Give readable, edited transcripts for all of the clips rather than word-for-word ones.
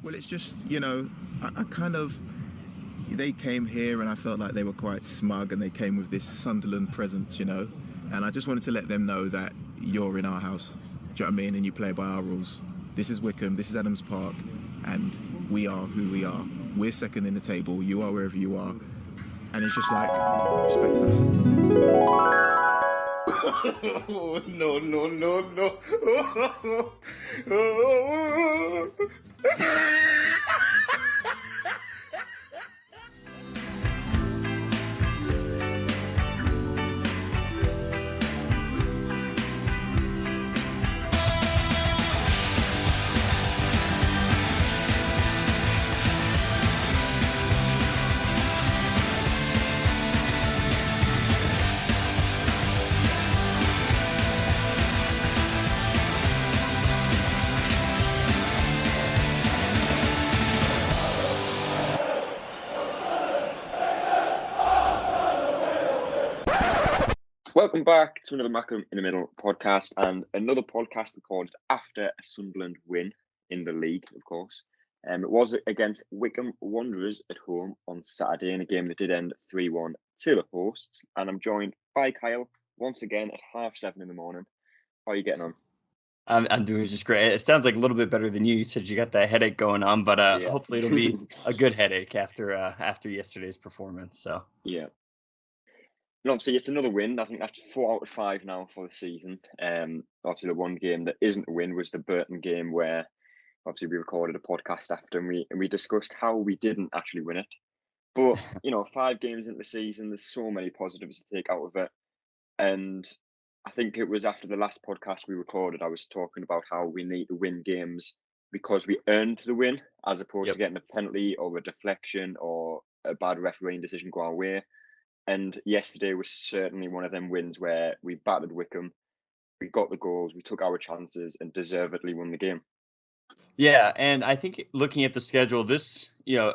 Well, it's just, I kind of, they came here and I felt like they were quite smug and they came with this Sunderland presence, and I just wanted to let them know that you're in our house. Do you know what I mean? And you play by our rules. This is Wycombe, this is Adams Park, and we are who we are. We're second in the table, you are wherever you are. And it's just like, respect us. No, no, no, no. Welcome back to another Mackem in the Middle podcast and another podcast recorded after a Sunderland win in the league, of course. It was against Wycombe Wanderers at home on Saturday in a game that did end 3-1 to the hosts. And I'm joined by Kyle once again at 7:30 in the morning. How are you getting on? I'm doing just great. It sounds like a little bit better than you. You said you got that headache going on, but hopefully it'll be a good headache after yesterday's performance. So yeah. And obviously, it's another win. I think that's 4 out of 5 now for the season. Obviously, the one game that isn't a win was the Burton game, where obviously we recorded a podcast after and we discussed how we didn't actually win it. But 5 games into the season, there's so many positives to take out of it. And I think it was after the last podcast we recorded, I was talking about how we need to win games because we earned the win, as opposed to getting a penalty or a deflection or a bad refereeing decision go our way. And yesterday was certainly one of them wins where we battered Wycombe, we got the goals, we took our chances and deservedly won the game. Yeah, and I think looking at the schedule,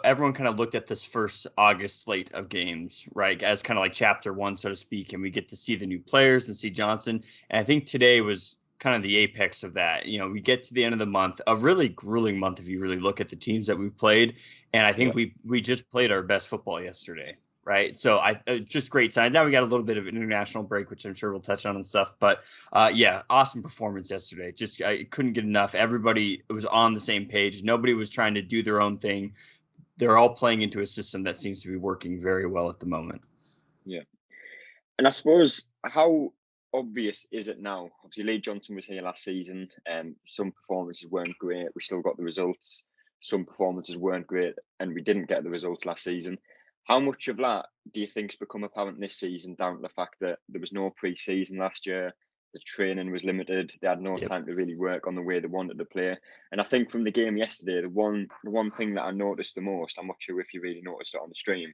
everyone kind of looked at this first August slate of games, right, as kind of like chapter 1, so to speak, and we get to see the new players and see Johnson. And I think today was kind of the apex of that. We get to the end of the month, a really grueling month if you really look at the teams that we've played. And I think we just played our best football yesterday. Right. So just great signs. Now we got a little bit of an international break, which I'm sure we'll touch on and stuff. But awesome performance yesterday. Just I couldn't get enough. Everybody was on the same page. Nobody was trying to do their own thing. They're all playing into a system that seems to be working very well at the moment. Yeah. And I suppose, how obvious is it now? Obviously, Lee Johnson was here last season, and some performances weren't great. We still got the results. Some performances weren't great, and we didn't get the results last season. How much of that do you think's become apparent this season down to the fact that there was no pre-season last year? The training was limited. They had no time to really work on the way they wanted to play. And I think from the game yesterday, the one thing that I noticed the most, I'm not sure if you really noticed it on the stream,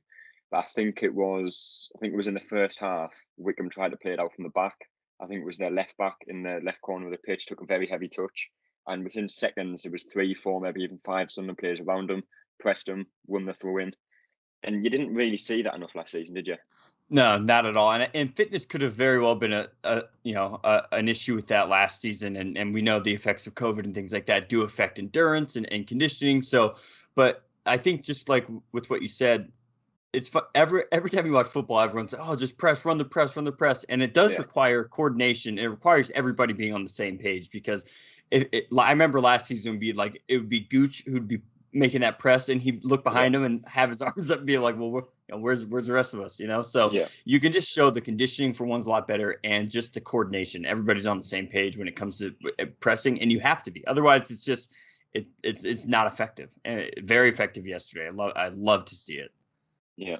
but I think it was in the first half, Wycombe tried to play it out from the back. I think it was their left back in the left corner of the pitch, took a very heavy touch. And within seconds, there was 3, 4, maybe even 5 Sunderland players around them, pressed them, won the throw in. And you didn't really see that enough last season, did you? No, not at all. And fitness could have very well been an issue with that last season. And we know the effects of COVID and things like that do affect endurance and conditioning. So, but I think just like with what you said, it's every time you watch football, everyone's just press, run the press. And it does require coordination. It requires everybody being on the same page, because I remember last season it would be Gooch who'd be making that press, and he'd look behind him and have his arms up and be like, well, where's the rest of us? So you can just show the conditioning for one's a lot better, and just the coordination. Everybody's on the same page when it comes to pressing, and you have to be. Otherwise, it's just it's not effective. And very effective yesterday. I love to see it. Yeah.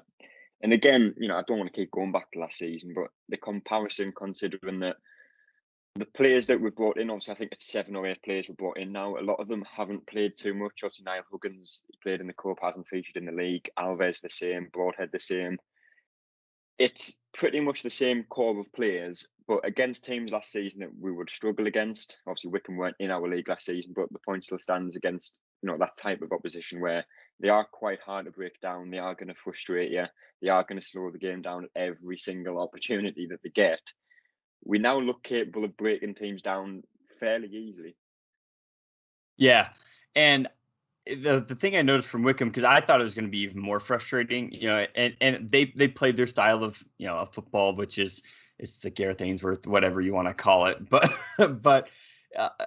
And again, I don't want to keep going back to last season, but the comparison, considering that the players that we've brought in, obviously I think it's 7 or 8 players we've brought in now. A lot of them haven't played too much. Obviously Niall Huggins played in the Cup, hasn't featured in the league. Alves the same, Broadhead the same. It's pretty much the same core of players, but against teams last season that we would struggle against. Obviously Wycombe weren't in our league last season, but the point still stands against that type of opposition where they are quite hard to break down. They are going to frustrate you. They are going to slow the game down at every single opportunity that they get. We now look capable of breaking teams down fairly easily. Yeah. And the thing I noticed from Wycombe, because I thought it was going to be even more frustrating, and they played their style of of football, which is it's the Gareth Ainsworth, whatever you want to call it, but but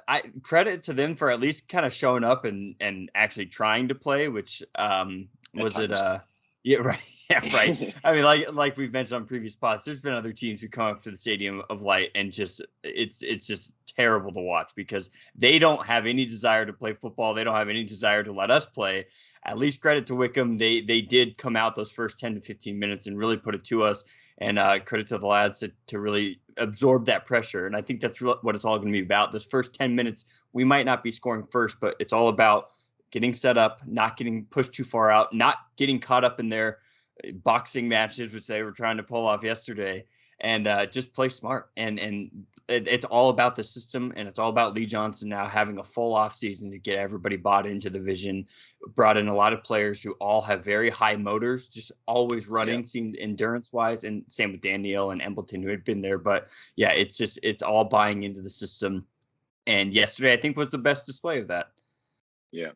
I credit to them for at least kind of showing up and actually trying to play, which at was it times. yeah, right. Yeah, right. I mean, like we've mentioned on previous pods, there's been other teams who come up to the Stadium of Light and just it's just terrible to watch because they don't have any desire to play football. They don't have any desire to let us play. At least credit to Wycombe. They did come out those first 10 to 15 minutes and really put it to us. And credit to the lads to really absorb that pressure. And I think that's what it's all going to be about. Those first 10 minutes, we might not be scoring first, but it's all about getting set up, not getting pushed too far out, not getting caught up in their boxing matches, which they were trying to pull off yesterday, and just play smart. And it's all about the system, and it's all about Lee Johnson now having a full off season to get everybody bought into the vision. Brought in a lot of players who all have very high motors, just always running, seemed endurance wise, and same with Daniel and Embleton who had been there. But yeah, it's all buying into the system. And yesterday, I think was the best display of that. Yeah.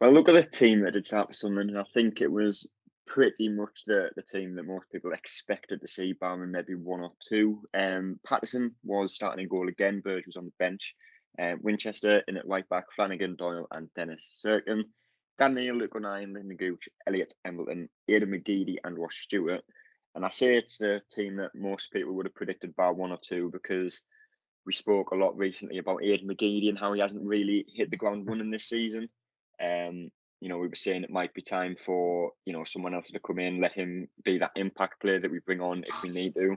Well, look at the team that did start for Sunderland, and I think it was pretty much the team that most people expected to see, barring maybe one or two. Patterson was starting in goal again. Burge was on the bench. Winchester in at right back, Flanagan, Doyle, and Dennis Serkin. Daniel, Luke O'Neill, Lyndon Gooch, Elliot Embleton, Aidan McGeady, and Ross Stewart. And I say it's the team that most people would have predicted by one or two because we spoke a lot recently about Aidan McGeady and how he hasn't really hit the ground running this season. We were saying it might be time for someone else to come in, let him be that impact player that we bring on if we need to.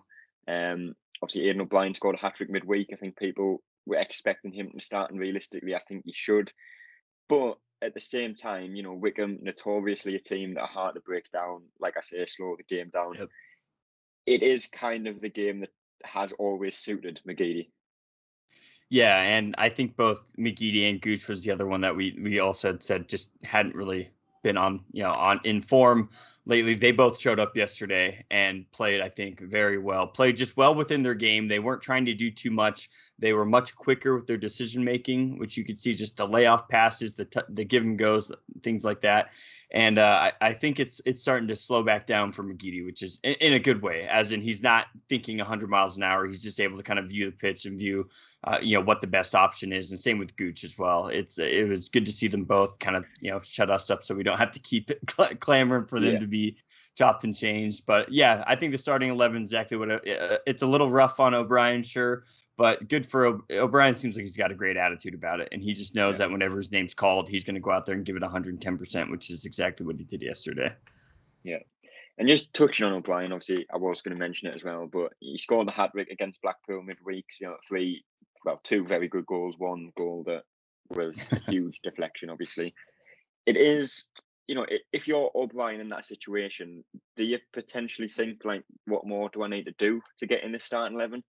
Obviously, Aidan O'Brien scored a hat-trick midweek. I think people were expecting him to start, and realistically, I think he should. But at the same time, Wycombe, notoriously a team that are hard to break down. Like I say, slow the game down. Yep. It is kind of the game that has always suited McGeady. Yeah, and I think both McGeady and Gooch was the other one that we also had said just hadn't really been on in form lately. They both showed up yesterday and played, I think, very well. Played just well within their game. They weren't trying to do too much. They were much quicker with their decision making, which you could see just the layoff passes, the give and goes, things like that. And I think it's starting to slow back down for McGeady, which is in a good way, as in he's not thinking 100 miles an hour. He's just able to kind of view the pitch and view what the best option is, and same with Gooch as well. It was good to see them both kind of shut us up so we don't have to keep clamoring for them to be chopped and changed. But yeah, I think the starting 11 is exactly what it's a little rough on O'Brien, sure, but good for O'Brien. Seems like he's got a great attitude about it, and he just knows that whenever his name's called, he's going to go out there and give it 110%, which is exactly what he did yesterday. Yeah. And just touching on O'Brien, obviously, I was going to mention it as well, but he scored the hat-trick against Blackpool midweek. Two very good goals. One goal that was a huge deflection, obviously. It is, if you're O'Brien in that situation, do you potentially think, like, what more do I need to do to get in the starting 11?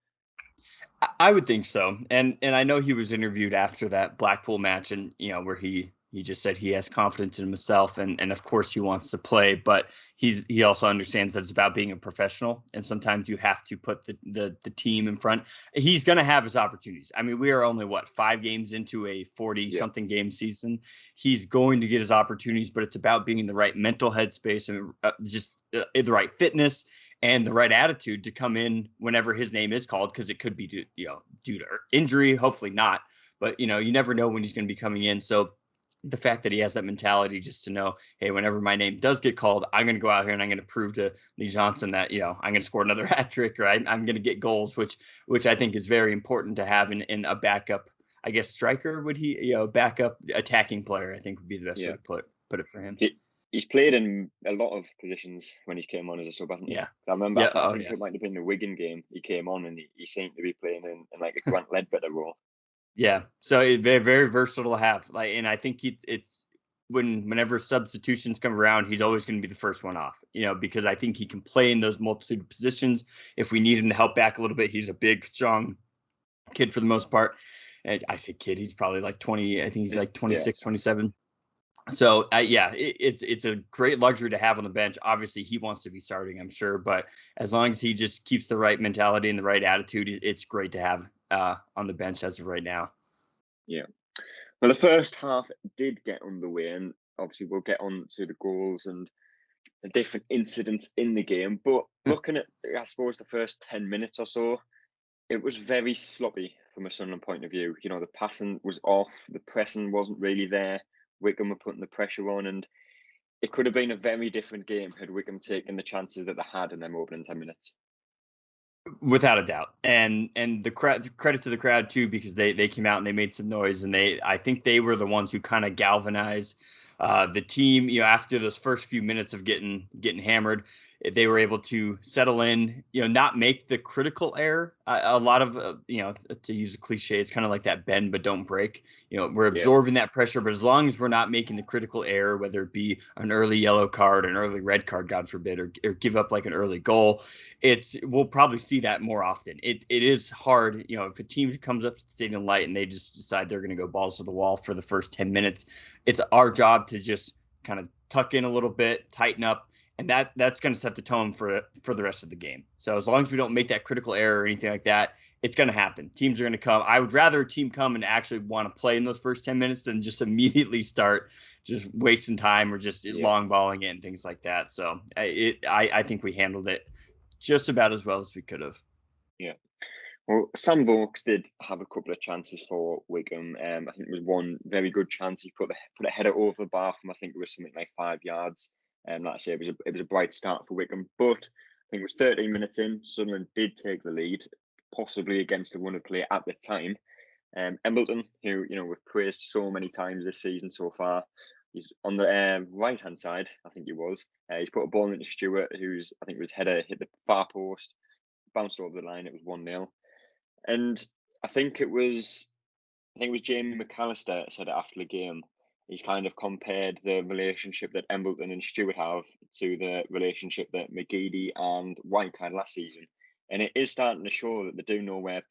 I would think so. And I know he was interviewed after that Blackpool match, and where he just said he has confidence in himself, and of course he wants to play, but he also understands that it's about being a professional, and sometimes you have to put the team in front. He's going to have his opportunities. I mean, we are only 5 games into a 40 something game season. He's going to get his opportunities, but it's about being in the right mental headspace and the right fitness and the right attitude to come in whenever his name is called, because it could be due to injury, hopefully not, but you never know when he's going to be coming in. So the fact that he has that mentality just to know, hey, whenever my name does get called, I'm going to go out here and I'm going to prove to Lee Johnson that I'm going to score another hat trick, or I'm going to get goals, which I think is very important to have in a backup, I guess, striker. Would he backup attacking player, I think would be the best way to put it for him. He's played in a lot of positions when he came on as a sub, hasn't he? Yeah. I remember, I think it might have been the Wigan game he came on, and he seemed to be playing in like a Grant Ledbetter role. Yeah, so they're very versatile to have. And I think it's whenever substitutions come around, he's always going to be the first one off. Because I think he can play in those multitude of positions. If we need him to help back a little bit, he's a big, strong kid for the most part. And I say kid, he's probably like 20. I think he's like 26, 27. So it's a great luxury to have on the bench. Obviously, he wants to be starting, I'm sure, but as long as he just keeps the right mentality and the right attitude, it's great to have on the bench as of right now. Yeah. Well, the first half did get underway, and obviously we'll get on to the goals and the different incidents in the game. But looking at, I suppose, the first 10 minutes or so, it was very sloppy from a Sunderland point of view. You know, the passing was off, the pressing wasn't really there. Wycombe were putting the pressure on, and it could have been a very different game had Wycombe taken the chances that they had in them opening 10 minutes. Without a doubt, and the credit to the crowd too, because they came out and they made some noise, and I think they were the ones who kind of galvanized the team. You know, after those first few minutes of getting hammered, they were able to settle in. You know, not make the critical error. A lot of you know, to use a cliche, it's kind of like that bend but don't break. You know, we're absorbing that pressure, but as long as we're not making the critical error, whether it be an early yellow card, an early red card, God forbid, or give up like an early goal, we'll probably see that more often. It is hard, you know, if a team comes up to the stadium light and they just decide they're going to go balls to the wall for the first 10 minutes, it's our job to just kind of tuck in a little bit, tighten up, and that's going to set the tone for the rest of the game. So as long as we don't make that critical error or anything like that, it's going to happen. Teams are going to come. I would rather a team come and actually want to play in those first 10 minutes than just immediately start just wasting time or just long balling it and things like that. So I think we handled it just about as well as we could have. Yeah. Well, Sam Vokes did have a couple of chances for Wycombe. I think it was one very good chance. He put a header over the bar from, I think it was something like 5 yards. Like I say, it was a bright start for Wycombe. But I think it was 13 minutes in, Sunderland did take the lead, possibly against a run of play at the time. Embleton, who, you know, we've praised so many times this season so far, he's on the right hand side. I think he was. He's put a ball into Stewart, who's, I think, was header hit the far post, bounced over the line. It was 1-0. And I think it was Jamie McAllister said it after the game. He's kind of compared the relationship that Embleton and Stewart have to the relationship that McGeady and White had last season. And it is starting to show that they do know where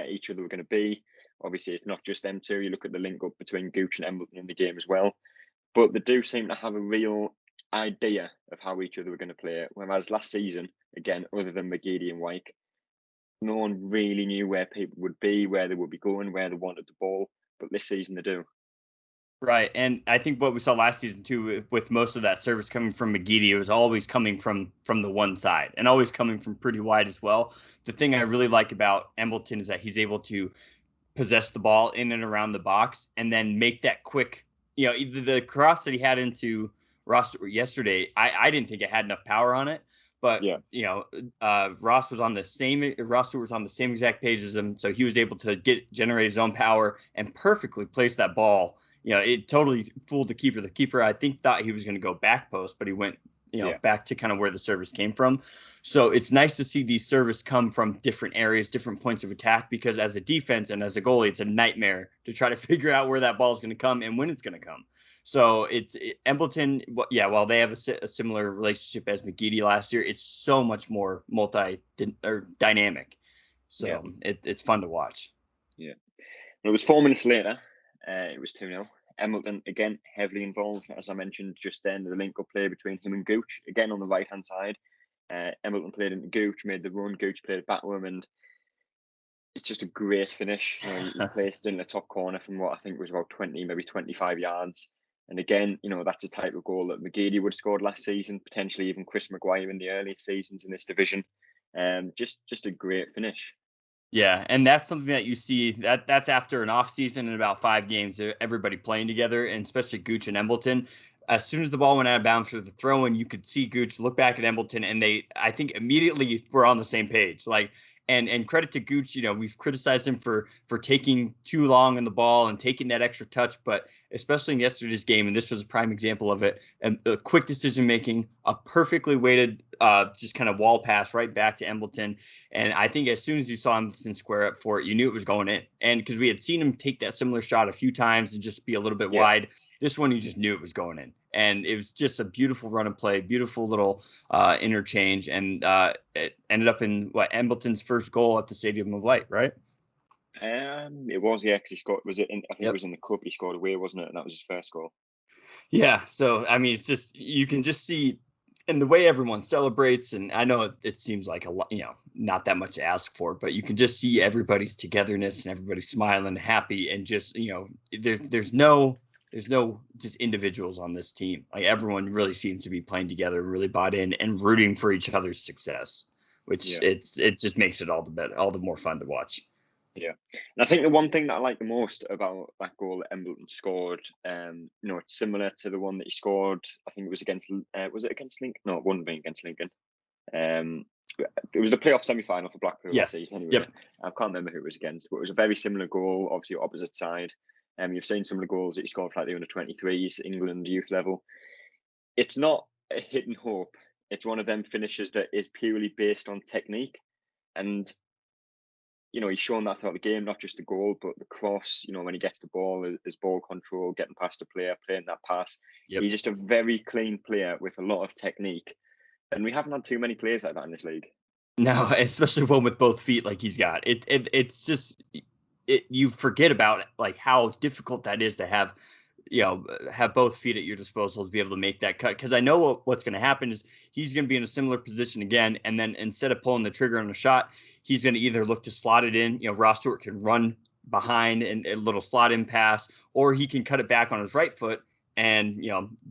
each other are going to be. Obviously, it's not just them two. You look at the link up between Gooch and Embleton in the game as well. But they do seem to have a real idea of how each other are going to play it. Whereas last season, again, other than McGeady and White, no one really knew where people would be, where they would be going, where they wanted the ball. But this season they do. Right. And I think what we saw last season too, with most of that service coming from McGeady, it was always coming from the one side and always coming from pretty wide as well. The thing I really like about Embleton is that he's able to possess the ball in and around the box and then make that quick, you know, either the cross that he had into Ross yesterday, I didn't think it had enough power on it. But you know, Ross was on the same exact page as him, so he was able to generate his own power and perfectly place that ball. You know, it totally fooled the keeper. The keeper, I think, thought he was going to go back post, but he went, you know, back to kind of where the service came from. So it's nice to see these service come from different areas, different points of attack, because as a defense and as a goalie, it's a nightmare to try to figure out where that ball is going to come and when it's going to come. So Embleton, while they have a similar relationship as McGeady last year, it's so much more dynamic. So it's fun to watch. Yeah. It was 4 minutes later. It was 2-0. Embleton, again, heavily involved, as I mentioned just then, the link-up play between him and Gooch, again on the right-hand side. Embleton played into Gooch, made the run. Gooch played it back to him, and it's just a great finish. You know, he placed it in the top corner from what I think was about 20, maybe 25 yards. And again, you know, that's the type of goal that McGeady would have scored last season, potentially even Chris Maguire in the early seasons in this division. Just a great finish. Yeah, and that's something that you see that's after an off season and about 5 games, everybody playing together, and especially Gooch and Embleton. As soon as the ball went out of bounds for the throw in, you could see Gooch look back at Embleton, and I think immediately were on the same page. Like, and credit to Gooch, you know, we've criticized him for taking too long on the ball and taking that extra touch, but especially in yesterday's game, and this was a prime example of it, and a quick decision making, a perfectly weighted just kind of wall pass right back to Embleton. And I think as soon as you saw Embleton square up for it, you knew it was going in. And because we had seen him take that similar shot a few times and just be a little bit wide, this one you just knew it was going in. And it was just a beautiful run and play, beautiful little interchange, and it ended up in Embleton's first goal at the Stadium of Light, right? It was, because he scored. Was it? I think it was in the cup. He scored away, wasn't it? And that was his first goal. Yeah. So I mean, it's just, you can just see, and the way everyone celebrates, and I know it seems like a lot, you know, not that much to ask for, but you can just see everybody's togetherness and everybody smiling, happy, and just, you know, there's no there's no just individuals on this team. Like everyone really seems to be playing together, really bought in and rooting for each other's success, which it just makes it all the more fun to watch. Yeah, and I think the one thing that I like the most about that goal that Embleton scored, it's similar to the one that he scored. I think it was against, was it against Lincoln? No, it wouldn't be against Lincoln. It was the playoff semi-final for Blackpool last season. Anyway, yep. I can't remember who it was against, but it was a very similar goal. Obviously, opposite side. You've seen some of the goals that he scored for like the under-23s, England youth level. It's not a hit and hope. It's one of them finishes that is purely based on technique, and he's shown that throughout the game, not just the goal, but the cross, when he gets the ball, his ball control, getting past the player, playing that pass. Yep. He's just a very clean player with a lot of technique. And we haven't had too many players like that in this league. No, especially one with both feet like he's got. It's just, you forget about like how difficult that is to have both feet at your disposal to be able to make that cut. Because I know what's going to happen is he's going to be in a similar position again, and then instead of pulling the trigger on a shot, he's going to either look to slot it in. Ross Stewart can run behind and a little slot in pass, or he can cut it back on his right foot and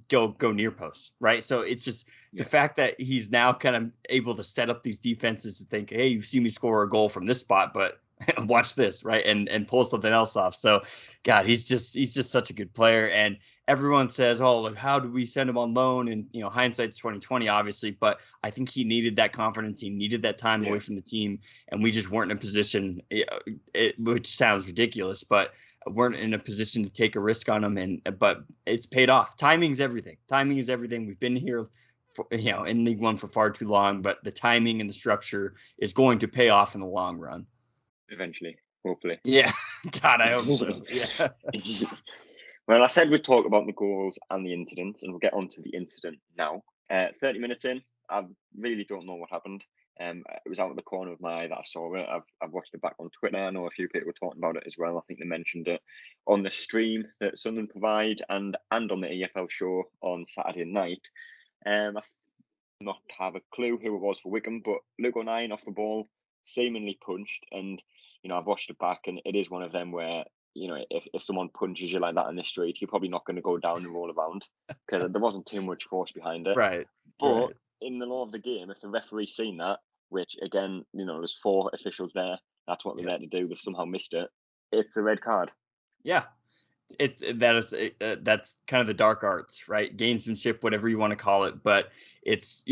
go near post, right? So it's just the fact that he's now kind of able to set up these defenses to think, hey, you've seen me score a goal from this spot, but watch this, right? And pull something else off. So, God, he's just such a good player. And everyone says, oh, look, how do we send him on loan? And hindsight's 2020, obviously. But I think he needed that confidence. He needed that time away from the team, and we just weren't in a position. Which sounds ridiculous, but weren't in a position to take a risk on him. But it's paid off. Timing's everything. Timing is everything. We've been here, in League One for far too long, but the timing and the structure is going to pay off in the long run. Eventually, hopefully. Yeah, God, I hope so. Yeah. Well, I said we'd talk about the goals and the incidents, and we'll get on to the incident now. 30 minutes in, I really don't know what happened. It was out of the corner of my eye that I saw it. I've watched it back on Twitter. I know a few people were talking about it as well. I think they mentioned it on the stream that Sunderland provide and on the EFL show on Saturday night. I not have a clue who it was for Wycombe, but Luke O'Nien off the ball, seemingly punched, and I've watched it back, and it is one of them where if someone punches you like that in the street, you're probably not going to go down and roll around because there wasn't too much force behind it. Right. But in the law of the game, if the referee's seen that, which again, there's 4 officials there, that's what they're there to do. They've somehow missed it. It's a red card. Yeah. That's kind of the dark arts, right? Gamesmanship, whatever you want to call it. But it's,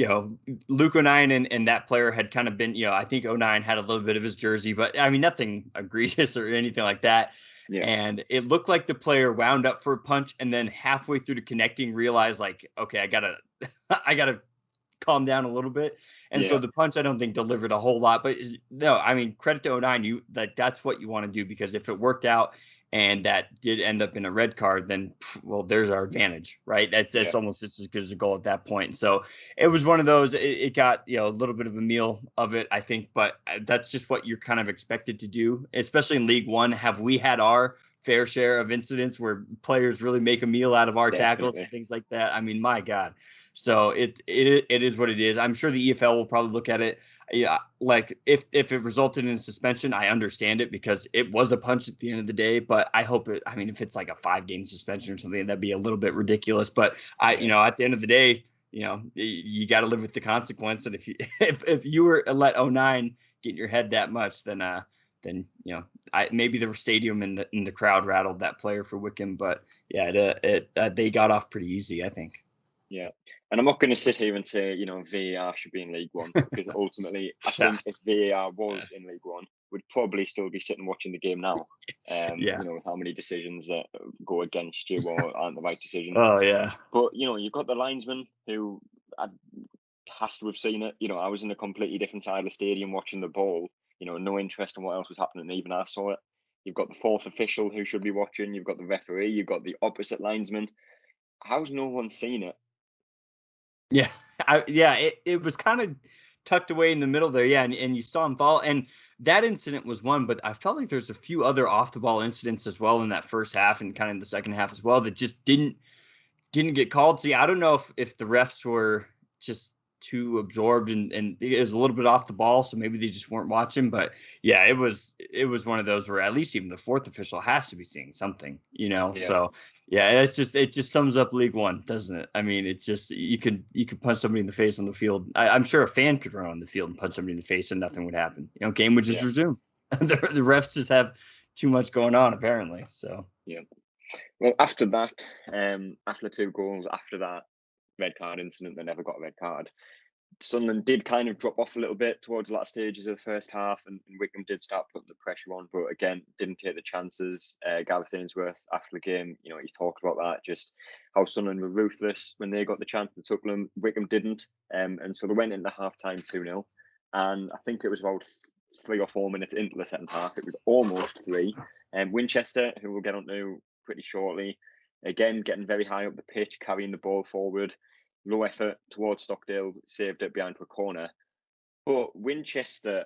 Luke O'Nien and that player had kind of been, I think O'Nien had a little bit of his jersey, but I mean, nothing egregious or anything like that. Yeah. And it looked like the player wound up for a punch and then halfway through to connecting realized like, okay, I gotta calm down a little bit. And so the punch, I don't think delivered a whole lot, but no, I mean, credit to O'Nien, that's what you want to do, because if it worked out and that did end up in a red card, then, well, there's our advantage, right? That's almost just as good as a goal at that point. So it was one of those, it got, a little bit of a meal of it, I think, but that's just what you're kind of expected to do, especially in League One. Have we had our fair share of incidents where players really make a meal out of our tackles and things like that? I mean, my God. So it is what it is. I'm sure the EFL will probably look at it. Yeah, like if it resulted in suspension, I understand it because it was a punch at the end of the day. But I hope if it's like a 5-game suspension or something, that'd be a little bit ridiculous. But at the end of the day, you got to live with the consequence. And if you were let 09 get in your head that much, then maybe the stadium and the crowd rattled that player for Wycombe. But yeah, they got off pretty easy, I think. Yeah. And I'm not going to sit here and say, VAR should be in League One, because ultimately, I think if VAR was in League One, we'd probably still be sitting watching the game now. With how many decisions that go against you or aren't the right decision. Oh, yeah. But, you've got the linesman who has to have seen it. I was in a completely different side of the stadium watching the ball, no interest in what else was happening. Even I saw it. You've got the 4th official who should be watching. You've got the referee. You've got the opposite linesman. How's no one seen it? Yeah, it was kind of tucked away in the middle there. Yeah, and you saw him fall. And that incident was one, but I felt like there's a few other off the ball incidents as well in that first half and kind of in the second half as well that just didn't get called. See, I don't know if the refs were just too absorbed and it was a little bit off the ball, so maybe they just weren't watching. But yeah, it was one of those where at least even the fourth official has to be seeing something, Yeah. So yeah, it just sums up League One, doesn't it? I mean, it's just you could punch somebody in the face on the field. I'm sure a fan could run on the field and punch somebody in the face and nothing would happen. Game would just resume. The refs just have too much going on apparently. So Yeah. Well, after that, after 2 goals, after that red card incident, they never got a red card. Sunderland did kind of drop off a little bit towards the last stages of the first half, and Wycombe did start putting the pressure on, but again, didn't take the chances. Gareth Ainsworth, after the game, he talked about that, just how Sunderland were ruthless when they got the chance to tackle them. Wycombe didn't, and so they went into half time 2-0, and I think it was about 3 or 4 minutes into the second half. It was almost 3. Winchester, who we'll get onto pretty shortly, again getting very high up the pitch, carrying the ball forward. Low effort towards Stockdale, saved it behind for a corner. But Winchester,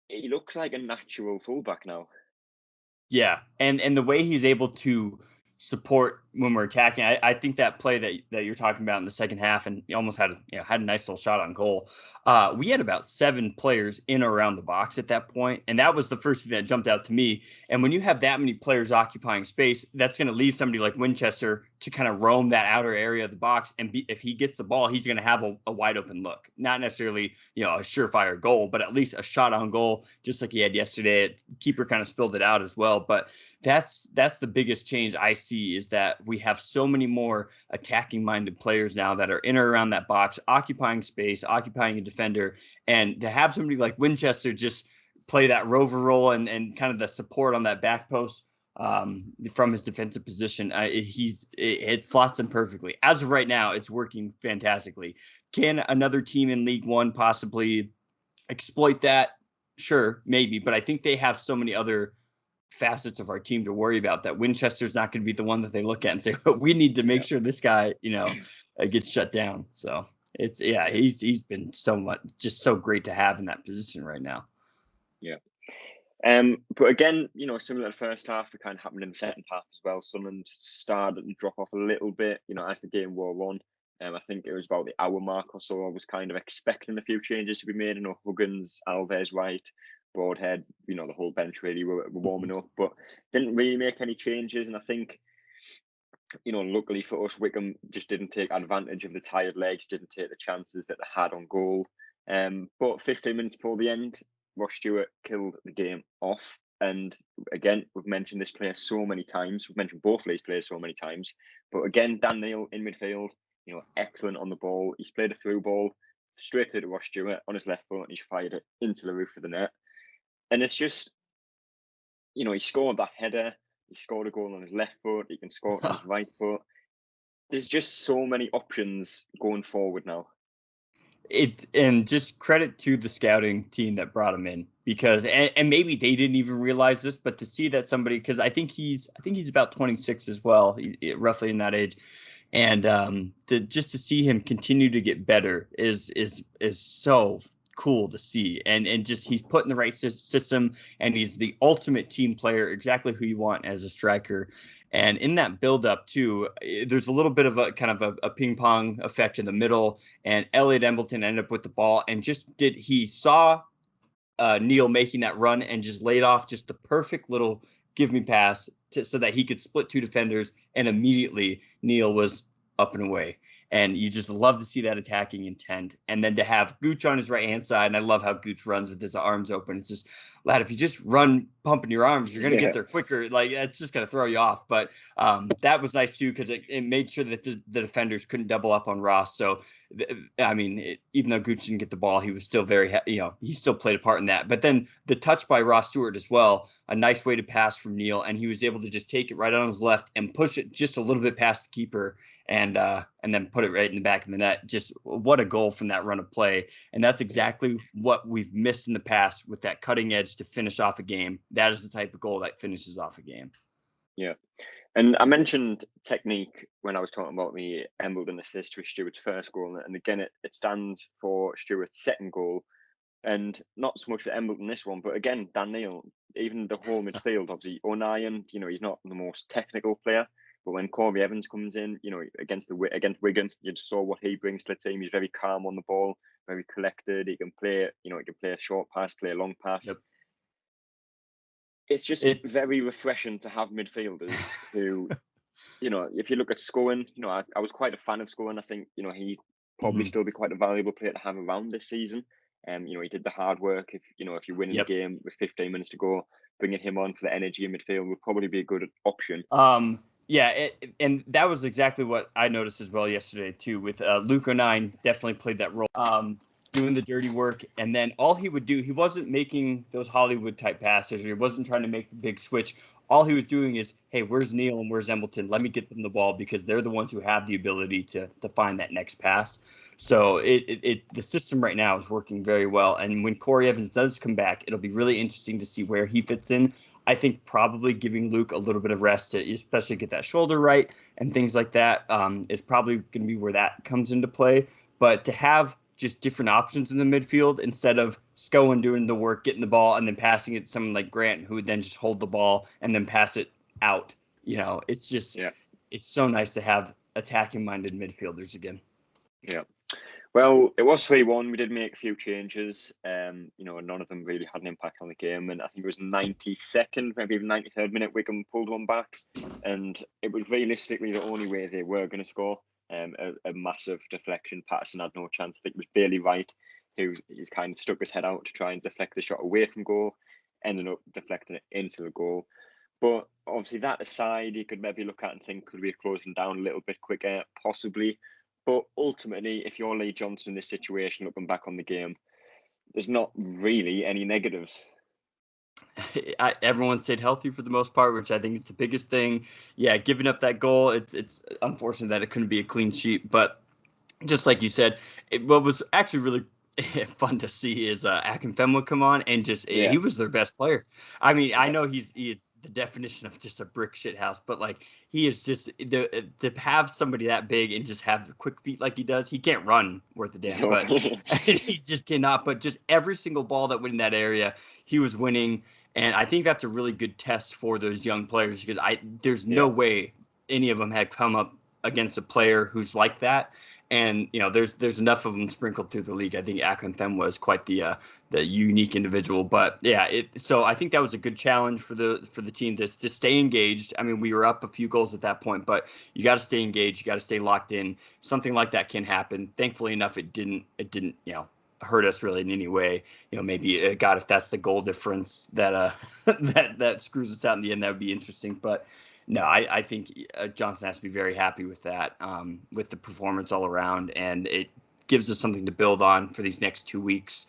he looks like a natural fullback now. yeah, and the way he's able to support when we're attacking, I think that play that you're talking about in the second half, and he almost had a nice little shot on goal. We had about 7 players in or around the box at that point, and that was the first thing that jumped out to me. And when you have that many players occupying space, that's going to leave somebody like Winchester to kind of roam that outer area of the box, and if he gets the ball, he's going to have a wide open look. Not necessarily a surefire goal, but at least a shot on goal, just like he had yesterday. Keeper kind of spilled it out as well, but that's the biggest change I see, is that we have so many more attacking minded players now that are in or around that box, occupying space, occupying a defender, and to have somebody like Winchester just play that rover role and kind of the support on that back post from his defensive position, it slots him perfectly. As of right now, it's working fantastically. Can another team in League One possibly exploit that? Sure, maybe, but I think they have so many other facets of our team to worry about that Winchester's not going to be the one that they look at and say, well, we need to make sure this guy, gets shut down. So he's been just so great to have in that position right now. Yeah. But again, similar to the first half, it kind of happened in the second half as well. Sunderland started to drop off a little bit, as the game wore on. I think it was about the hour mark or so. I was kind of expecting a few changes to be made. Huggins, Alves, Wright, Broadhead, the whole bench really were warming up, but didn't really make any changes. And I think, luckily for us, Wycombe just didn't take advantage of the tired legs, didn't take the chances that they had on goal. But 15 minutes before the end, Ross Stewart killed the game off. And again, we've mentioned this player so many times. We've mentioned both of these players so many times. But again, Dan Neil in midfield, excellent on the ball. He's played a through ball straight through to Ross Stewart on his left foot, and he's fired it into the roof of the net. And it's just, he scored that header. He scored a goal on his left foot. He can score on his right foot. There's just so many options going forward now. And just credit to the scouting team that brought him in, because and maybe they didn't even realize this, but to see that somebody, because I think he's about 26 as well, roughly in that age, and to see him continue to get better is so cool to see, and just he's put in the right system, and he's the ultimate team player, exactly who you want as a striker. And in that build up too, there's a little bit of a kind of a ping pong effect in the middle, and Elliot Embleton ended up with the ball and he saw Neil making that run and just laid off just the perfect little give me pass so that he could split 2 defenders, and immediately Neil was up and away. And you just love to see that attacking intent. And then to have Gooch on his right-hand side, and I love how Gooch runs with his arms open. It's just, lad, if you just run pumping your arms, you're going to get there quicker. Like, that's just going to throw you off. But that was nice, too, because it made sure that the defenders couldn't double up on Ross. So, even though Gooch didn't get the ball, he was still he still played a part in that. But then the touch by Ross Stewart as well, a nice way to pass from Neil, and he was able to just take it right on his left and push it just a little bit past the keeper, and then put it right in the back of the net. Just what a goal from that run of play. And that's exactly what we've missed in the past with that cutting edge to finish off a game. That is the type of goal that finishes off a game. Yeah. And I mentioned technique when I was talking about the Embleton assist with Stewart's first goal. And again, it stands for Stewart's second goal. And not so much for Embleton this one, but again, Dan Neil, even the whole midfield, obviously, O'Nien, he's not the most technical player, But when Corey Evans comes in, against Wigan, you just saw what he brings to the team. He's very calm on the ball, very collected. He can play, he can play a short pass, play a long pass. Yep. It's just very refreshing to have midfielders who, if you look at Scowen, I was quite a fan of Scowen. I think, he'd probably still be quite a valuable player to have around this season. He did the hard work. If you're winning the game with 15 minutes to go, bringing him on for the energy in midfield would probably be a good option. Yeah, and that was exactly what I noticed as well yesterday too. With Luke O'Nien, definitely played that role, doing the dirty work, and then all he would do, he wasn't making those Hollywood type passes, or he wasn't trying to make the big switch. All he was doing is, hey, where's Neil and where's Embleton? Let me get them the ball, because they're the ones who have the ability to find that next pass. So the system right now is working very well. And when Corey Evans does come back, it'll be really interesting to see where he fits in. I think probably giving Luke a little bit of rest to especially get that shoulder right and things like that is probably going to be where that comes into play. But to have just different options in the midfield instead of Scowen doing the work, getting the ball, and then passing it to someone like Grant, who would then just hold the ball and then pass it out. It's just, It's so nice to have attacking-minded midfielders again. Yeah. Well, it was 3-1. We did make a few changes, and none of them really had an impact on the game. And I think it was 92nd, maybe even 93rd minute, Wycombe pulled one back. And it was realistically the only way they were going to score. A massive deflection. Patterson had no chance. I think it was Bailey Wright who's kind of stuck his head out to try and deflect the shot away from goal, ended up deflecting it into the goal. But obviously, that aside, you could maybe look at and think, could we have closed them down a little bit quicker? Possibly. But ultimately, if you're Lee Johnson in this situation, looking back on the game, there's not really any negatives. Everyone stayed healthy for the most part, which I think is the biggest thing. Yeah, giving up that goal, it's unfortunate that it couldn't be a clean sheet. But just like you said, what was actually really fun to see is Akinfenwa come on and just he was their best player. I mean, I know he is the definition of just a brick shit house, but like he is just to have somebody that big and just have quick feet like he does. He can't run worth a damn, but he just cannot. But just every single ball that went in that area, he was winning. And I think that's a really good test for those young players, because there's no way any of them had come up against a player who's like that. And there's enough of them sprinkled through the league. I think Akinfenwa was quite the unique individual. But so I think that was a good challenge for the team to stay engaged. I mean, we were up a few goals at that point, but you got to stay engaged. You got to stay locked in. Something like that can happen. Thankfully enough, it didn't hurt us really in any way. Maybe God, if that's the goal difference that that screws us out in the end, that would be interesting. But no, I think Johnson has to be very happy with that, with the performance all around, and it gives us something to build on for these next 2 weeks.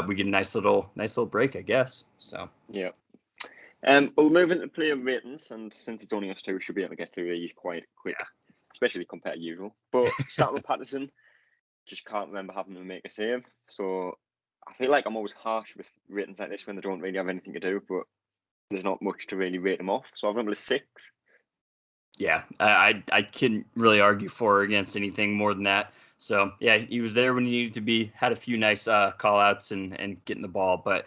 We get a nice little break, I guess. So yeah. We'll move into player ratings, and since it's only us two, we should be able to get through these quite quick, especially compared to usual. But starting with Patterson, just can't remember having to make a save. So I feel like I'm always harsh with ratings like this when they don't really have anything to do, but there's not much to really rate them off. So I've gone with a 6. Yeah, I couldn't really argue for or against anything more than that. So yeah, he was there when he needed to be. Had a few nice call outs and getting the ball, but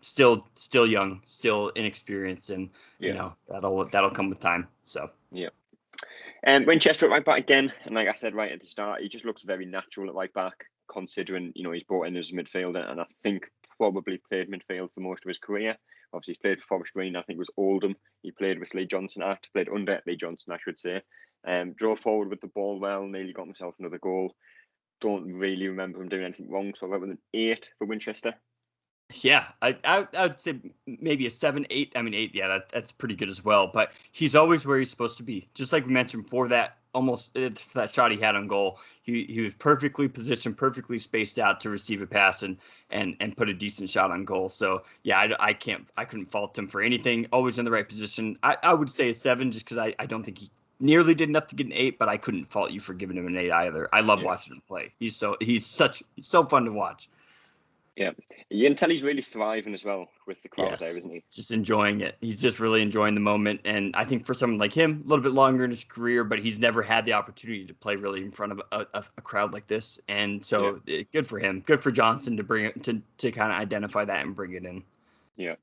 still young, still inexperienced, and that'll come with time. So yeah. And Winchester at right back again, and like I said right at the start, he just looks very natural at right back, considering he's brought in as a midfielder, and I think probably played midfield for most of his career. Obviously, he's played for Forest Green. I think it was Oldham. He played with Lee Johnson played under Lee Johnson, I should say. Drove forward with the ball well, nearly got himself another goal. Don't really remember him doing anything wrong, so I went with an 8 for Winchester. Yeah, I'd say maybe a 7, 8. I mean, 8. Yeah, that's pretty good as well. But he's always where he's supposed to be. Just like we mentioned for that that shot he had on goal, he was perfectly positioned, perfectly spaced out to receive a pass and put a decent shot on goal. So yeah, I couldn't fault him for anything. Always in the right position. I would say a 7 just because I don't think he nearly did enough to get an 8, but I couldn't fault you for giving him an 8 either. I love watching him play. He's so fun to watch. Yeah, you can tell he's really thriving as well with the crowd there, isn't he? Just enjoying it. He's just really enjoying the moment. And I think for someone like him, a little bit longer in his career, but he's never had the opportunity to play really in front of a crowd like this. And so good for him. Good for Johnson to bring it to kind of identify that and bring it in. Yeah.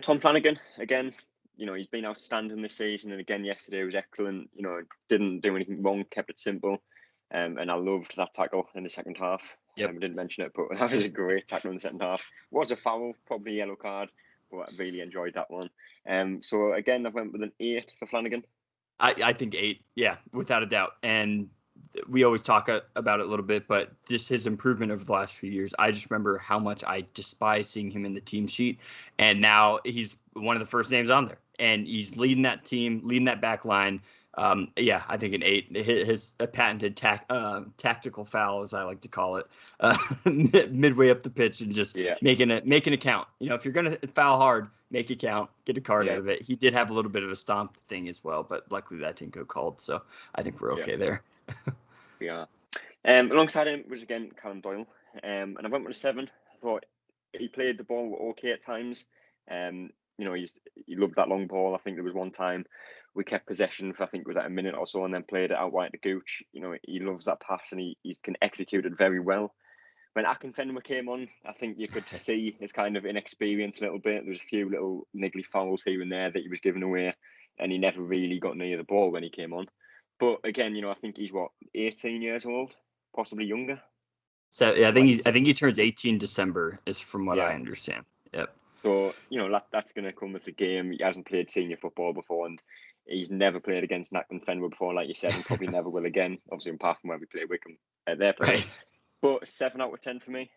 Tom Flanagan again. he's been outstanding this season, and again yesterday was excellent. Didn't do anything wrong, kept it simple, and I loved that tackle in the second half. Yep. I didn't mention it, but that was a great tackle in the second half. Was a foul, probably a yellow card, but I really enjoyed that one. So again, I went with an 8 for Flanagan. I think 8, yeah, without a doubt. And we always talk about it a little bit, but just his improvement over the last few years. I just remember how much I despise seeing him in the team sheet, and now he's one of the first names on there, and he's leading that team, leading that back line. Yeah, I think an 8. His patented tactical foul, as I like to call it, midway up the pitch, and just making it count. If you're gonna foul hard, make it count. Get a card out of it. He did have a little bit of a stomp thing as well, but luckily that didn't go called, so I think we're okay there. Yeah. Alongside him was again Callum Doyle, and I went with a 7. I thought he played the ball okay at times. He loved that long ball. I think there was one time we kept possession for, I think it was like a minute or so, and then played it out wide to Gooch. He loves that pass, and he can execute it very well. When Akinfenwa came on, I think you could see his kind of inexperience a little bit. There was a few little niggly fouls here and there that he was giving away, and he never really got near the ball when he came on. But again, I think he's 18 years old, possibly younger. So yeah, I think he turns 18 December, is from what I understand. Yep. So that's going to come with the game. He hasn't played senior football before, and he's never played against Mackem before, like you said, and probably never will again. Obviously, apart from where we play Wycombe, their players. Right. But 7 out of 10 for me.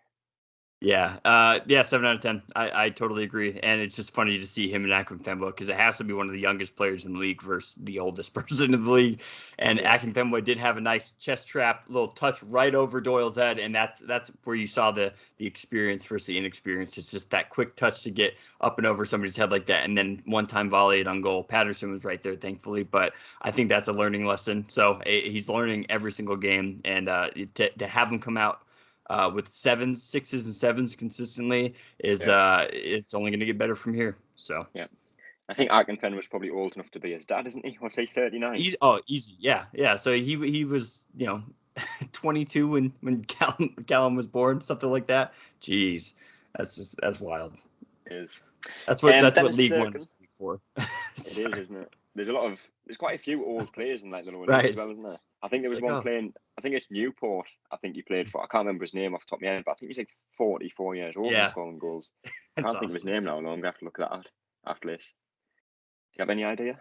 Yeah, 7 out of 10. I totally agree, and it's just funny to see him in Akinfenwa because it has to be one of the youngest players in the league versus the oldest person in the league. And Akinfenwa did have a nice chest trap, little touch right over Doyle's head, and that's where you saw the experience versus the inexperience. It's just that quick touch to get up and over somebody's head like that, and then one-time volleyed on goal. Patterson was right there, thankfully, but I think that's a learning lesson. So he's learning every single game, and to have him come out with 7s, 6s, and 7s consistently is it's only going to get better from here. So I think Akinfenwa was probably old enough to be his dad, isn't he? What's he, 39? Easy, yeah. So he was 22 when Callum was born, something like that. Jeez, that's wild. It is. That's what League One is for. It is, isn't it? There's quite a few old players in like the lower league as well, isn't there? I think there was one playing. I think it's Newport. I think he played for. I can't remember his name off the top of my head, but I think he's like 44 years old and scoring goals. I can't think of his name now. I'm gonna have to look that out after this. Do you have any idea?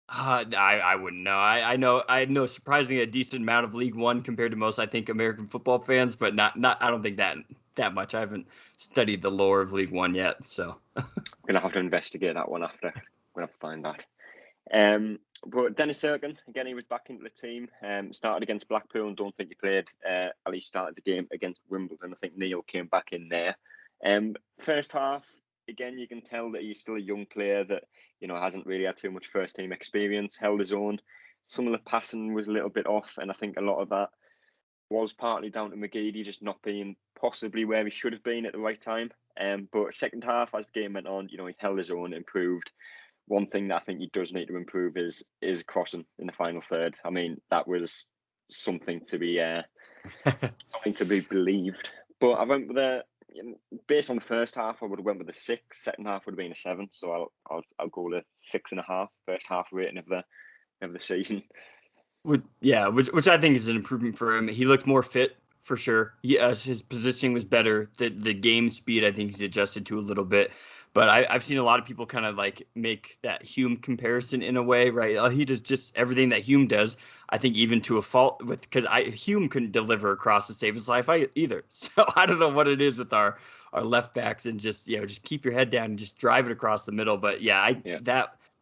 I wouldn't know. I know surprisingly a decent amount of League One compared to most, I think, American football fans, but not I don't think that much. I haven't studied the lore of League One yet, so I'm gonna have to investigate that one after. I'm gonna have to find that. But Dennis Serkin, again, he was back into the team. Started against Blackpool and don't think he played. At least started the game against Wimbledon. I think Neil came back in there. First half, again, you can tell that he's still a young player that hasn't really had too much first team experience. Held his own. Some of the passing was a little bit off, and I think a lot of that was partly down to McGeady just not being possibly where he should have been at the right time. But second half, as the game went on, he held his own, improved. One thing that I think he does need to improve is crossing in the final third. I mean, that was something to be believed. But I went with based on the first half, I would have went with a 6. Second half would have been a 7. So I'll go with a 6.5. First half rating of the season. Which I think is an improvement for him. He looked more fit for sure. His positioning was better. The game speed, I think he's adjusted to a little bit. But I've seen a lot of people kind of like make that Hume comparison in a way, right? He does just everything that Hume does. I think even to a fault because Hume couldn't deliver across to save his life either. So I don't know what it is with our left backs and just keep your head down and just drive it across the middle. But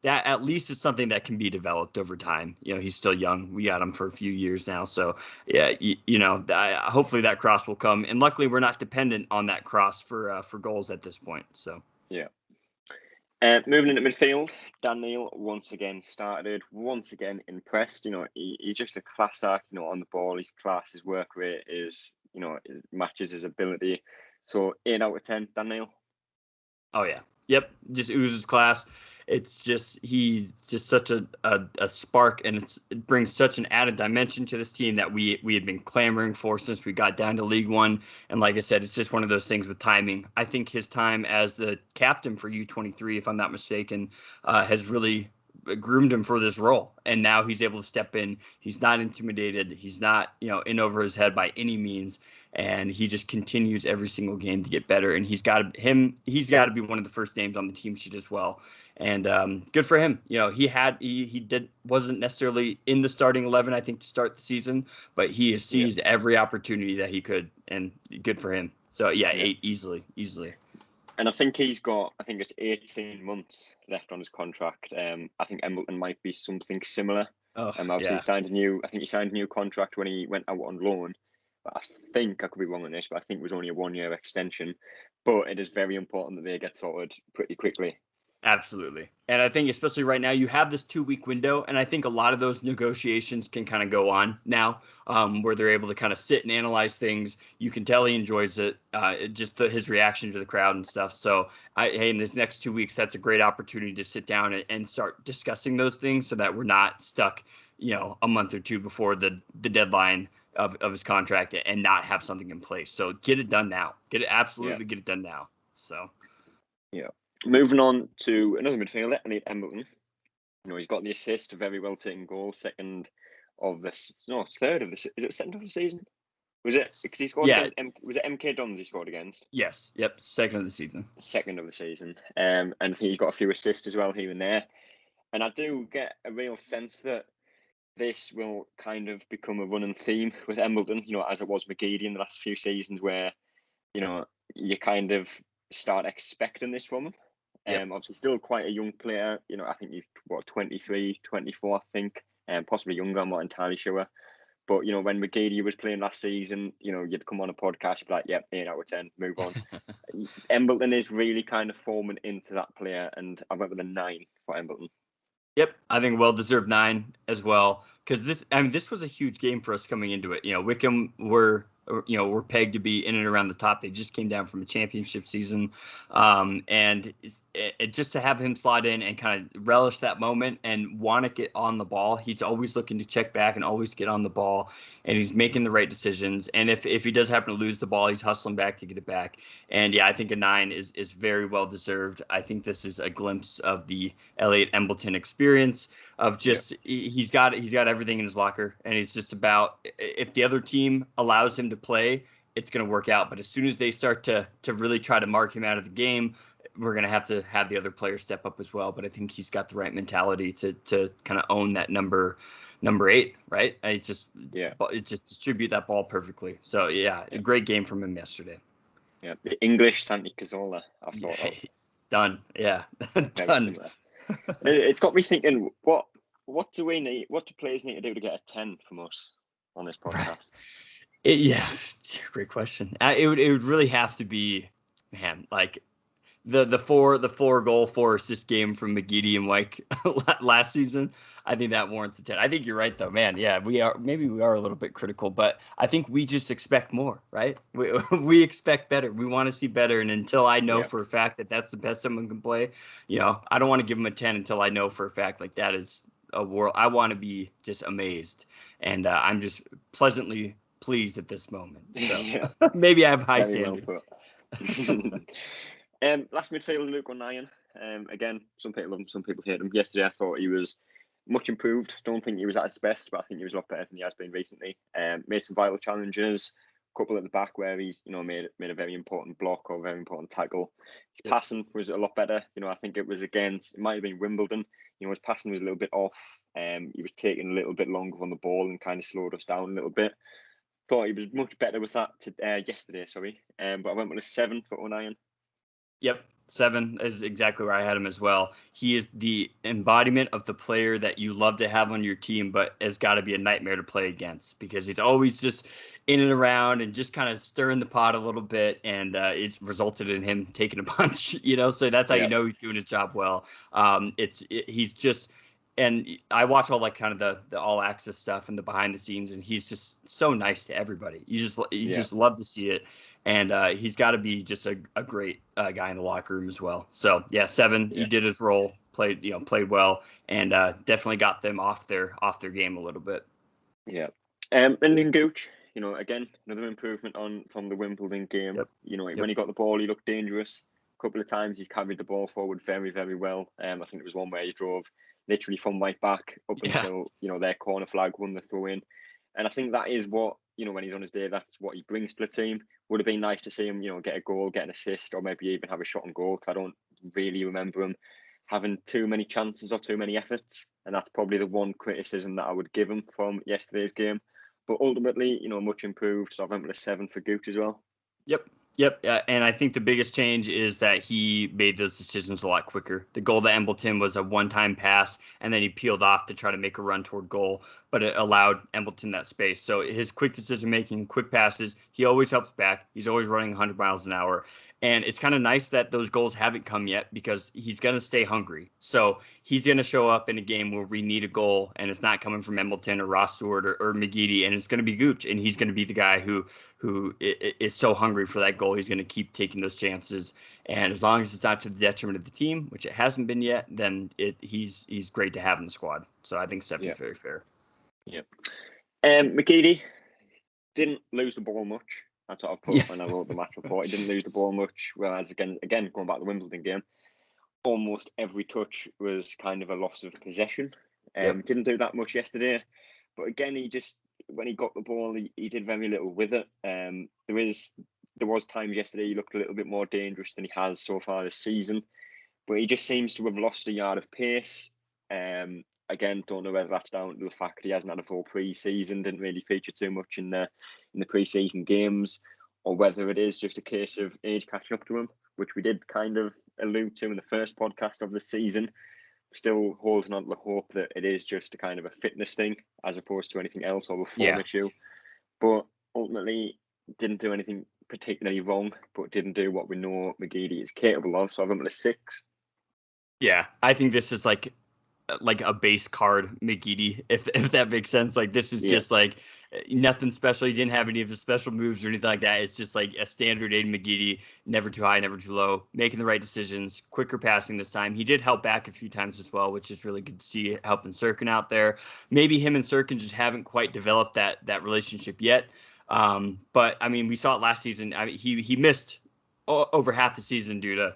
that at least is something that can be developed over time. He's still young. We got him for a few years now. So, hopefully that cross will come. And luckily, we're not dependent on that cross for goals at this point. So, yeah. Moving into midfield, Dan Neil once again started, once again impressed. He's just a class act, on the ball. His class, his work rate is, it matches his ability. So 8 out of 10, Dan Neil. Oh, yeah. Yep. Just oozes class. It's just he's just such a spark, and it brings such an added dimension to this team that we had been clamoring for since we got down to League One. And like I said, it's just one of those things with timing. I think his time as the captain for U23, if I'm not mistaken, has really groomed him for this role, and now he's able to step in. He's not intimidated. He's not, in over his head by any means, and he just continues every single game to get better. And he's got to be one of the first names on the team sheet as well. And good for him. He wasn't necessarily in the starting 11, I think, to start the season, but he has seized every opportunity that he could, and good for him. So 8 easily. And I think it's 18 months left on his contract. I think Embleton might be something similar. Obviously, he signed a new contract when he went out on loan. But I think, I could be wrong on this, but I think it was only a 1-year extension. But it is very important that they get sorted pretty quickly. Absolutely. And I think especially right now, you have this 2-week window, and I think a lot of those negotiations can kind of go on now, where they're able to kind of sit and analyze things. You can tell he enjoys it, his reaction to the crowd and stuff. So in this next 2 weeks, that's a great opportunity to sit down and start discussing those things so that we're not stuck, a month or two before the deadline of his contract and not have something in place. So get it done now. Get it done now. So, yeah. Moving on to another midfielder, Elliot Embleton. He's got the assist, a very well taken goal, third of the is it second of the season? Was it because he scored against? Was it MK Dons he scored against? Yes. Yep. Second of the season. Second of the season. And I think he's got a few assists as well here and there. And I do get a real sense that this will kind of become a running theme with Embleton. As it was McGeady in the last few seasons, where you kind of start expecting this from him. Obviously still quite a young player. I think he's 23, 24, I think, possibly younger. I'm not entirely sure. But when McGeady was playing last season, you'd come on a podcast, you'd be like, "Yep, 8 out of 10, move on." Embleton is really kind of forming into that player, and I went with a 9 for Embleton. Yep, I think well-deserved 9 as well, because this was a huge game for us coming into it. Wycombe were pegged to be in and around the top. They just came down from a championship season, and just to have him slide in and kind of relish that moment and want to get on the ball. He's always looking to check back and always get on the ball, and he's making the right decisions. And if he does happen to lose the ball, he's hustling back to get it back. And I think a 9 is very well deserved. I think this is a glimpse of the Elliot Embleton experience of just he's got everything in his locker, and he's just about, if the other team allows him to play, it's going to work out. But as soon as they start to really try to mark him out of the game, we're going to have the other players step up as well. But I think he's got the right mentality to kind of own that number 8, right? It's just distribute that ball perfectly. So a great game from him yesterday. Yeah, the English Santi Cazorla, I thought of. Done. Yeah, done. It's got me thinking, what do players need to do to get a 10 from us on this podcast? Great question. It would really have to be, man, like the 4 goal 4 assist game from McGeady and Wyke last season. I think that warrants a 10. I think you're right though, man. Yeah, we are a little bit critical, but I think we just expect more, right? We expect better. We want to see better, and until I know for a fact that that's the best someone can play, I don't want to give them a 10 until I know for a fact like that is a world. I want to be just amazed, and I'm just pleasantly pleased at this moment. So maybe I have high standards. Last midfielder, Luke O'Nien. Again, some people love him, some people hate him. Yesterday, I thought he was much improved. Don't think he was at his best, but I think he was a lot better than he has been recently. Made some vital challenges. A couple at the back where he's made a very important block or very important tackle. His passing was a lot better. I think it might have been Wimbledon. His passing was a little bit off. He was taking a little bit longer on the ball and kind of slowed us down a little bit. Thought he was much better with that yesterday. But I went with a 7 for O'Nien. Yep, 7 is exactly where I had him as well. He is the embodiment of the player that you love to have on your team, but has got to be a nightmare to play against because he's always just in and around and just kind of stirring the pot a little bit, and it's resulted in him taking a punch. So that's how you know he's doing his job well. He's just and I watch all like kind of the all access stuff and the behind the scenes, and he's just so nice to everybody. You just love to see it, and he's got to be just a great guy in the locker room as well. So yeah, 7. He did his role, played well, and definitely got them off their game a little bit. Yeah, and then Gooch, again another improvement from the Wimbledon game. Yep. When he got the ball, he looked dangerous. A couple of times he's carried the ball forward very, very well. I think there was one where he drove literally from right back up until their corner flag won the throw in, and I think that is what when he's on his day, that's what he brings to the team. Would have been nice to see him get a goal, get an assist, or maybe even have a shot on goal. Because I don't really remember him having too many chances or too many efforts, and that's probably the one criticism that I would give him from yesterday's game. But ultimately, much improved. So I went with a 7 for Gooch as well. Yep. And I think the biggest change is that he made those decisions a lot quicker. The goal to Embleton was a one-time pass, and then he peeled off to try to make a run toward goal, but it allowed Embleton that space. So his quick decision-making, quick passes, he always helps back. He's always running 100 miles an hour. And it's kind of nice that those goals haven't come yet because he's going to stay hungry. So he's going to show up in a game where we need a goal, and it's not coming from Embleton or Ross Stewart or McGeady, and it's going to be Gooch, and he's going to be the guy who is so hungry for that goal. He's going to keep taking those chances, and as long as it's not to the detriment of the team, which it hasn't been yet, then he's great to have in the squad. So I think 7 very fair. Yeah. McGeady didn't lose the ball much. That's what I put when I wrote the match report. He didn't lose the ball much, whereas again going back to the Wimbledon game, almost every touch was kind of a loss of possession. Didn't do that much yesterday, but again, when he got the ball, he did very little with it. There was times yesterday he looked a little bit more dangerous than he has so far this season, but he just seems to have lost a yard of pace. Again, don't know whether that's down to the fact he hasn't had a full pre-season, didn't really feature too much in the pre-season games, or whether it is just a case of age catching up to him, which we did kind of allude to in the first podcast of the season. Still holding on to the hope that it is just a kind of a fitness thing as opposed to anything else or a form issue. But ultimately, didn't do anything particularly wrong, but didn't do what we know McGeady is capable of. So I went with a 6. Yeah, I think this is like a base card McGeady, if that makes sense. Like this is just like nothing special. He didn't have any of the special moves or anything like that. It's just like a standard Aiden McGeady, never too high, never too low, making the right decisions, quicker passing this time. He did help back a few times as well, which is really good to see, helping Sirkin out there. Maybe him and Sirkin just haven't quite developed that relationship yet. But I mean, we saw it last season. I mean, he missed over half the season due to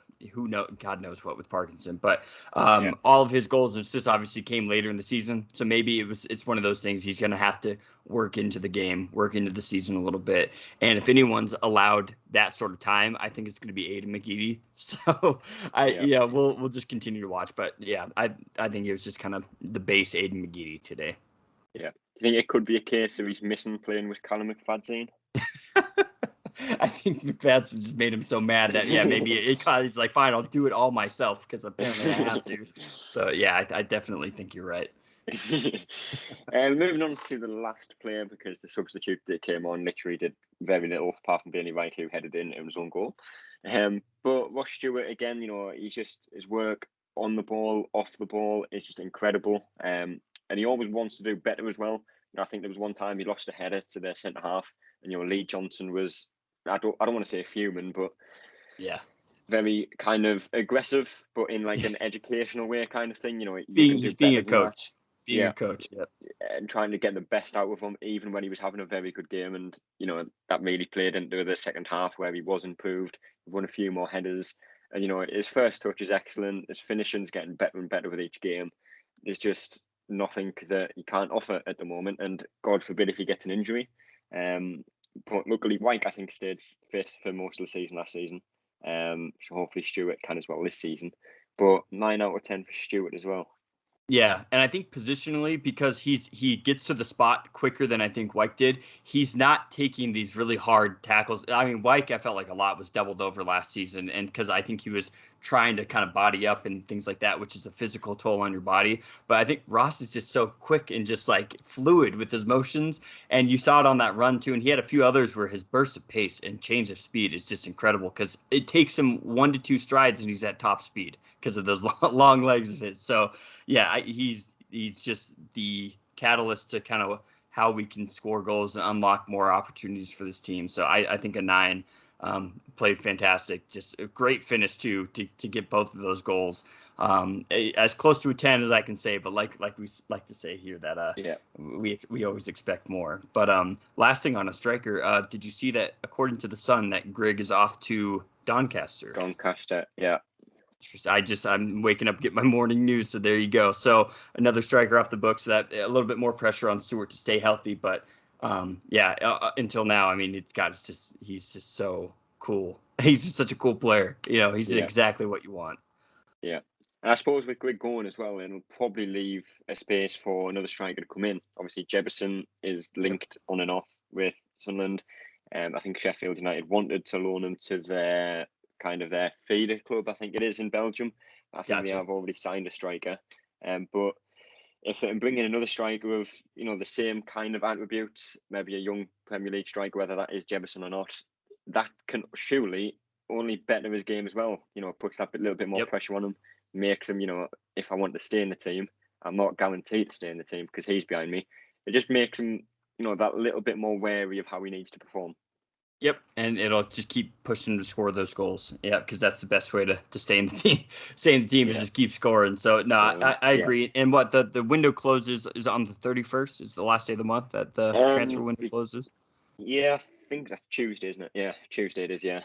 God knows what with Parkinson, but all of his goals and assists obviously came later in the season. So maybe it's one of those things he's going to have to work into the game, work into the season a little bit. And if anyone's allowed that sort of time, I think it's going to be Aiden McGeady. So we'll just continue to watch. But yeah, I think it was just kind of the base Aiden McGeady today. Yeah. Do you think it could be a case of he's missing playing with Callum McFadzean? I think McFadden just made him so mad that maybe he's like, fine, I'll do it all myself because apparently I have to. So yeah, I definitely think you're right. Moving on to the last player, because the substitute that came on literally did very little apart from Bailey Wright, who headed in his own goal. But Ross Stewart again, his work on the ball, off the ball is just incredible. And he always wants to do better as well. I think there was one time he lost a header to their centre half, and Lee Johnson was, I don't want to say fuming, but very kind of aggressive, but in like an educational way kind of thing. Being a coach. Being a coach, and trying to get the best out of him, even when he was having a very good game. And that really played into the second half where he was improved. He won a few more headers, and his first touch is excellent. His finishing's getting better and better with each game. There's just nothing that he can't offer at the moment, and God forbid if he gets an injury. But luckily, White I think stayed fit for most of the season last season. So hopefully Stewart can as well this season. But 9 out of 10 for Stewart as well. Yeah, and I think positionally, because he gets to the spot quicker than I think Wyke did, he's not taking these really hard tackles. I mean, Wyke, I felt like a lot was doubled over last season, and because I think he was trying to kind of body up and things like that, which is a physical toll on your body. But I think Ross is just so quick and just like fluid with his motions, and you saw it on that run too. And he had a few others where his burst of pace and change of speed is just incredible, because it takes him 1 to 2 strides and he's at top speed because of those long legs of his. So yeah, he's he's just the catalyst to kind of how we can score goals and unlock more opportunities for this team. So I think a 9. Played fantastic, just a great finish too to get both of those goals. As close to a 10 as I can say, but like we like to say here that we always expect more. But last thing on a striker, did you see that according to the Sun that Grigg is off to Doncaster? Doncaster, yeah. I'm waking up, get my morning news, so there you go. So another striker off the books. So that a little bit more pressure on Stewart to stay healthy, but until now, I mean, he's just so cool. He's just such a cool player. He's exactly what you want. Yeah. And I suppose with Greg going as well, it'll probably leave a space for another striker to come in. Obviously, Jefferson is linked on and off with Sunderland. I think Sheffield United wanted to loan him to their feeder club, I think it is in Belgium. I think they have already signed a striker. But if they can bring in another striker with, the same kind of attributes, maybe a young Premier League striker, whether that is Jefferson or not, that can surely only better his game as well. Puts that little bit more pressure on him, makes him, if I want to stay in the team, I'm not guaranteed to stay in the team because he's behind me. It just makes him, that little bit more wary of how he needs to perform. Yep, and it'll just keep pushing him to score those goals. Yeah, because that's the best way to stay in the team. Stay in the team is just keep scoring. So no, I agree. And what the window closes is on the 31st. Is the last day of the month that the transfer window closes. Yeah, I think that's Tuesday, isn't it? Yeah, Tuesday it is. Yeah.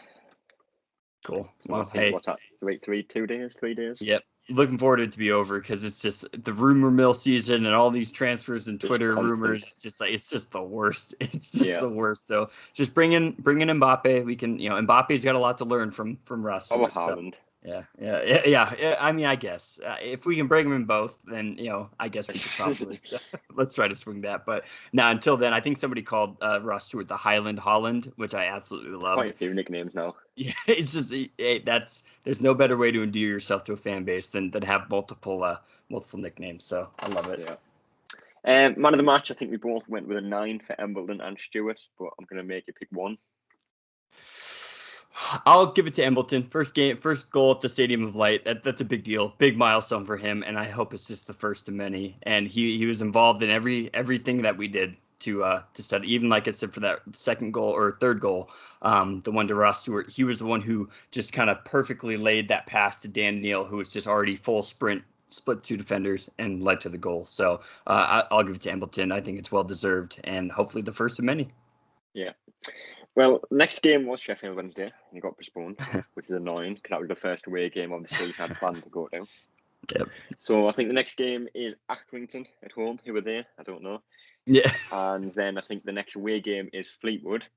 Cool. So well, hey, what's that? 3 days? Yep. Looking forward to it to be over because it's just the rumor mill season and all these transfers and Twitter rumors. It's just the worst. It's just the worst. So just bring in Mbappe. We can, Mbappe's got a lot to learn from Ross Stewart. Haaland. Yeah. I mean, I guess if we can bring them in both, then I guess we could probably let's try to swing that. But now, until then, I think somebody called Ross Stewart the Highland Holland, which I absolutely loved. Quite a few nicknames now. Yeah, it's just there's no better way to endear yourself to a fan base than have multiple nicknames. So I love it. Yeah. Man of the match, I think we both went with a 9 for Embleton and Stewart, but I'm going to make you pick one. I'll give it to Embleton. First goal at the Stadium of Light. That's a big deal, big milestone for him, and I hope it's just the first of many. And he was involved in everything that we did to study. Even like I said, for that second goal or third goal, the one to Ross Stewart, he was the one who just kind of perfectly laid that pass to Dan Neal, who was just already full sprint, split 2 defenders, and led to the goal. So I'll give it to Embleton. I think it's well deserved, and hopefully the first of many. Yeah. Well, next game was Sheffield Wednesday and got postponed, which is annoying because that was the first away game of the season I had planned to go to. Yep. So I think the next game is Accrington at home. Who are they? I don't know. Yeah. And then I think the next away game is Fleetwood.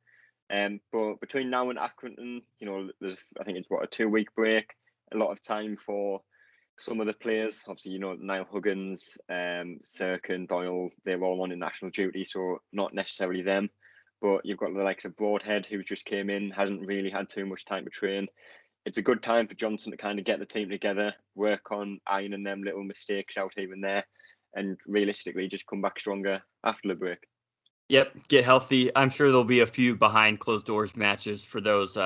But between now and Accrington, I think it's a 2-week break. A lot of time for some of the players. Obviously, Niall Huggins, Sirkin, Doyle, they're all on in national duty, so not necessarily them. But you've got the likes of Broadhead, who just came in, hasn't really had too much time to train. It's a good time for Johnson to kind of get the team together, work on ironing them little mistakes out here and there, and realistically just come back stronger after the break. Yep, get healthy. I'm sure there'll be a few behind closed doors matches for those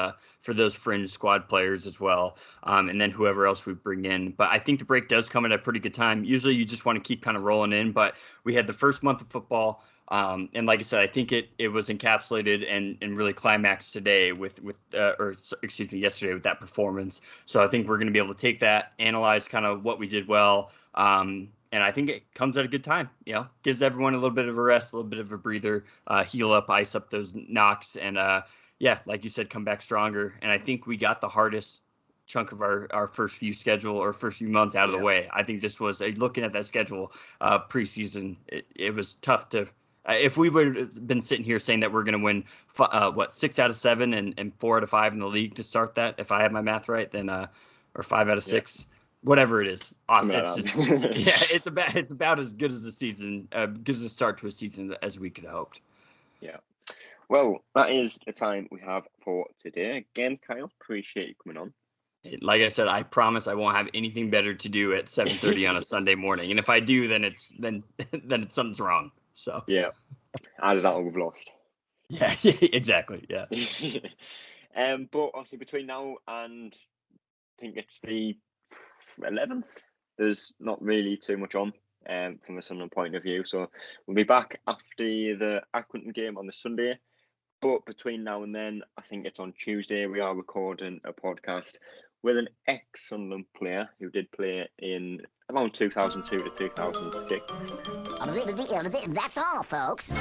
fringe squad players as well, and then whoever else we bring in. But I think the break does come at a pretty good time. Usually, you just want to keep kind of rolling in, but we had the first month of football, and like I said, I think it was encapsulated and really climaxed today yesterday with that performance. So I think we're going to be able to take that, analyze kind of what we did well. And I think it comes at a good time, gives everyone a little bit of a rest, a little bit of a breather, heal up, ice up those knocks. And like you said, come back stronger. And I think we got the hardest chunk of our first few months out of the way. I think this was looking at that schedule preseason. It was tough to, if we would have been sitting here saying that we're going to win 6 out of 7 and 4 out of 5 in the league to start that, if I have my math right, then, or 5 out of 6. Whatever it is, it's about as good as the season, gives a start to a season as we could have hoped. Yeah. Well, that is the time we have for today. Again, Kyle, appreciate you coming on. Like I said, I promise I won't have anything better to do at 7:30 on a Sunday morning, and if I do, then something's wrong. So yeah, either that or we've lost. Yeah, exactly. Yeah. But obviously between now and I think it's the 11th, there's not really too much on. from a Sunderland point of view. So we'll be back after the Accrington game on the Sunday. But between now and then, I think it's on Tuesday, we are recording a podcast with an ex-Sunderland player who did play in around 2002 to 2006. That's all, folks.